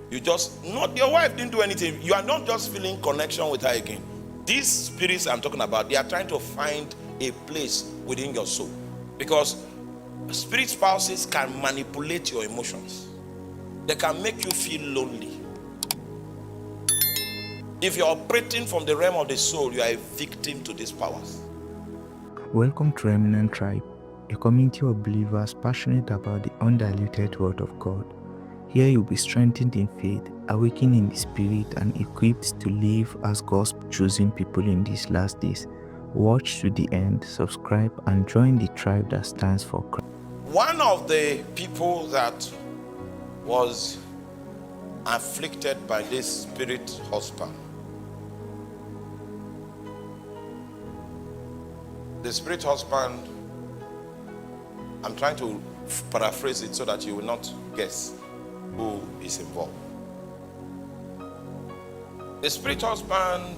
Your wife didn't do anything. You are not just feeling connection with her again. These spirits I'm talking about, they are trying to find a place within your soul. Because spirit spouses can manipulate your emotions. They can make you feel lonely. If you're operating from the realm of the soul, you are a victim to these powers. Welcome to Remnant Tribe, a community of believers passionate about the undiluted Word of God. Here you'll be strengthened in faith, awakened in the Spirit, and equipped to live as God's chosen people in these last days. Watch to the end, subscribe, and join the tribe that stands for Christ. One of the people that was afflicted by this spirit husband, the spirit husband, I'm trying to paraphrase it so that you will not guess who is involved. The spirit husband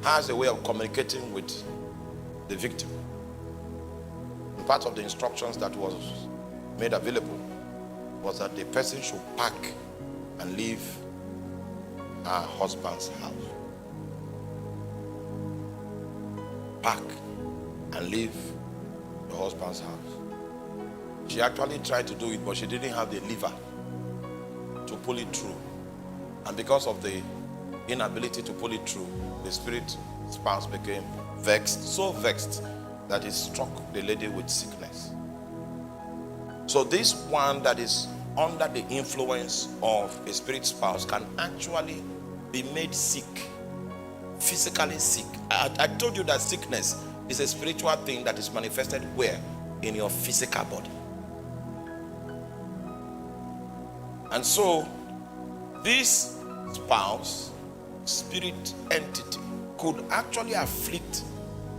has a way of communicating with the victim. And part of the instructions that was made available was that the person should pack and leave her husband's house. Pack and leave your husband's house. She actually tried to do it, but she didn't have the lever to pull it through. And because of the inability to pull it through, the spirit spouse became vexed, so vexed that it struck the lady with sickness. So this one that is under the influence of a spirit spouse can actually be made sick, physically sick. I told you that sickness is a spiritual thing that is manifested where? In your physical body. And so this spouse, spirit entity, could actually afflict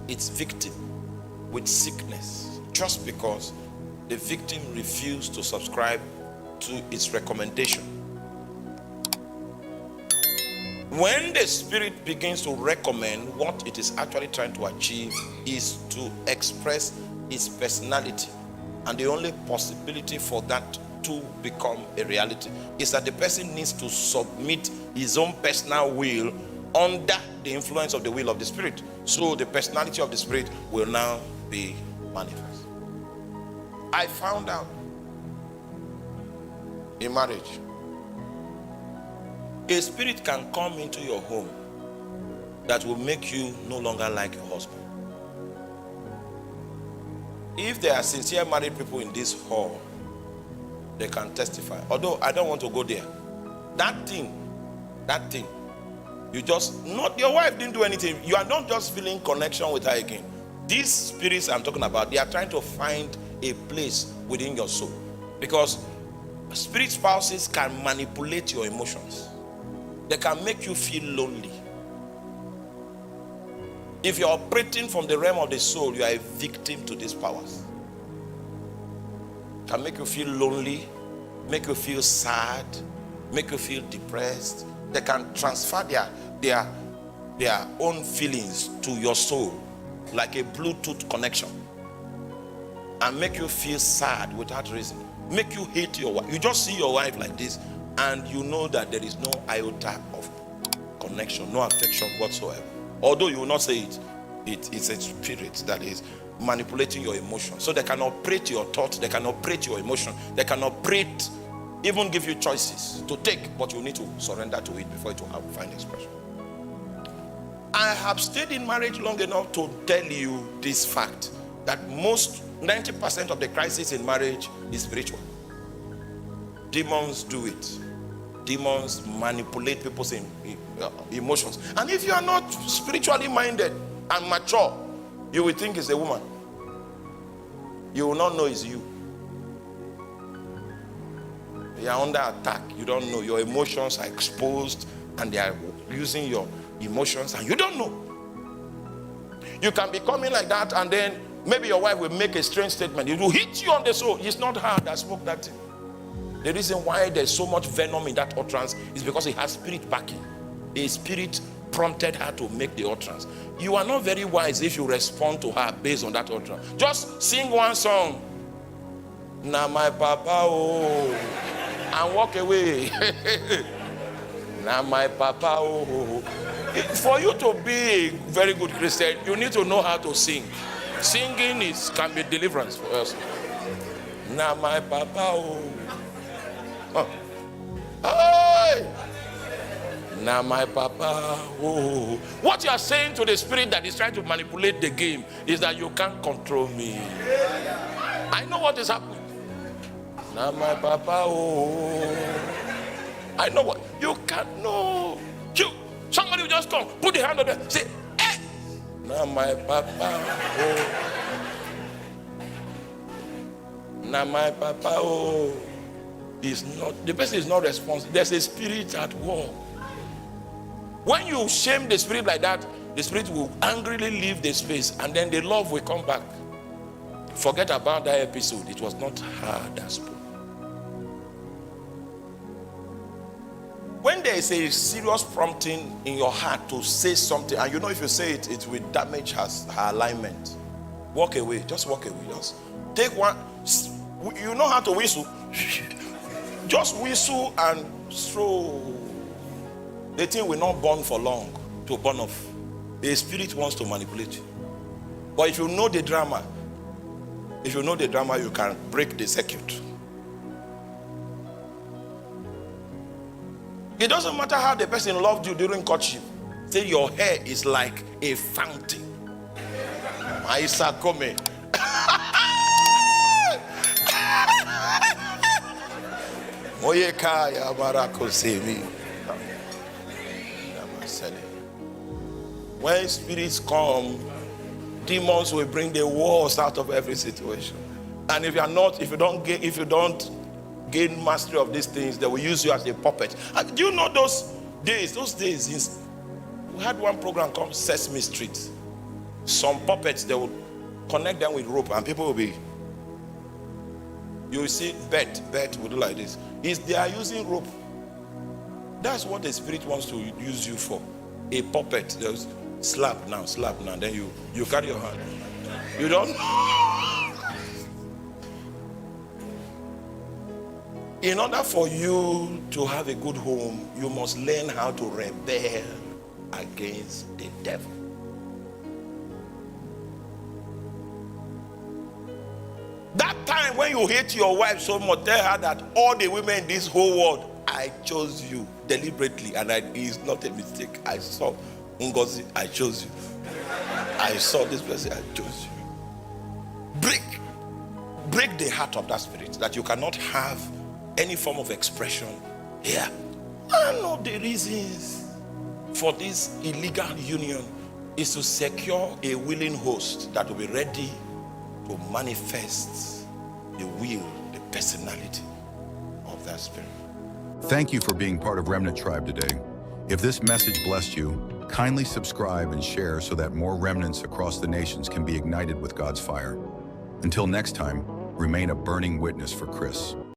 its victim with sickness just because the victim refused to subscribe to its recommendation. When the spirit begins to recommend, what it is actually trying to achieve is to express its personality. And the only possibility for that to become a reality is that the person needs to submit his own personal will under the influence of the will of the spirit. So the personality of the spirit will now be manifest. I found out in marriage, a spirit can come into your home that will make you no longer like your husband. If there are sincere married people in this hall, they can testify. Although I don't want to go there. That thing, your wife didn't do anything. You are not just feeling connection with her again. These spirits I'm talking about, they are trying to find a place within your soul. Because spirit spouses can manipulate your emotions. They can make you feel lonely. If you're operating from the realm of the soul, you are a victim to these powers. Can make you feel lonely, make you feel sad, make you feel depressed. They can transfer their own feelings to your soul like a Bluetooth connection and make you feel sad without reason. Make you hate your wife. You just see your wife like this and you know that there is no iota of connection, no affection whatsoever. Although you will not say it, it's a spirit that is manipulating your emotions. So they can operate your thoughts, they can operate your emotion, they can operate, even give you choices to take, but you need to surrender to it before it will find expression. I have stayed in marriage long enough to tell you this fact, that 90% of the crisis in marriage is spiritual. Demons do it. Demons manipulate people's emotions. And if you are not spiritually minded and mature, you will think it's a woman. You will not know it's you. You are under attack. You don't know. Your emotions are exposed and they are using your emotions and you don't know. You can be coming like that and then maybe your wife will make a strange statement. It will hit you on the soul. It's not her that spoke that thing. The reason why there's so much venom in that utterance is because it has spirit backing. A spirit prompted her to make the utterance. You are not very wise if you respond to her based on that utterance. Just sing one song. Na my papa, oh. and walk away. Now my papa, oh. For you to be a very good Christian, you need to know how to sing. Singing can be deliverance for us. Now my papa, oh. Hey! Now my papa, oh. What you are saying to the spirit that is trying to manipulate the game is that you can't control me. I know what is happening. Now my papa, oh. I know what you can't know. Somebody will just come, put the hand on there, say, eh. Now my papa, oh. Now my papa, oh. Is not, the person is not responsible. There's a spirit at work. When you shame the spirit like that, the spirit will angrily leave the space, and then the love will come back. Forget about that episode. It was not her that spoke. When there is a serious prompting in your heart to say something, and you know if you say it, it will damage her alignment, walk away. Just walk away. Just take one. You know how to whistle. Just whistle and throw. The thing will not burn for long to burn off. The spirit wants to manipulate you. But if you know the drama, you can break the circuit. It doesn't matter how the person loved you during courtship. Say your hair is like a fountain. Maisa come. Moyeka ya barako semi. When spirits come, demons will bring the worst out of every situation. And if you don't gain mastery of these things, they will use you as a puppet. And do you know those days? We had one program called Sesame Street. Some puppets, they will connect them with rope, and people will be. You will see Bet will do like this. They are using rope. That's what the spirit wants to use you for. A puppet. There's slap now. Then you carry your hand. You don't. In order for you to have a good home, you must learn how to rebel against the devil. That time when you hate your wife so much, tell her that all the women in this whole world, I chose you deliberately, and it's not a mistake. I saw Ngozi, I chose you. I saw this person, I chose you. Break the heart of that spirit, that you cannot have any form of expression here. One of the reasons for this illegal union is to secure a willing host that will be ready to manifest the will, the personality of that spirit. Thank you for being part of Remnant Tribe today. If this message blessed you, kindly subscribe and share so that more remnants across the nations can be ignited with God's fire. Until next time, remain a burning witness for Chris.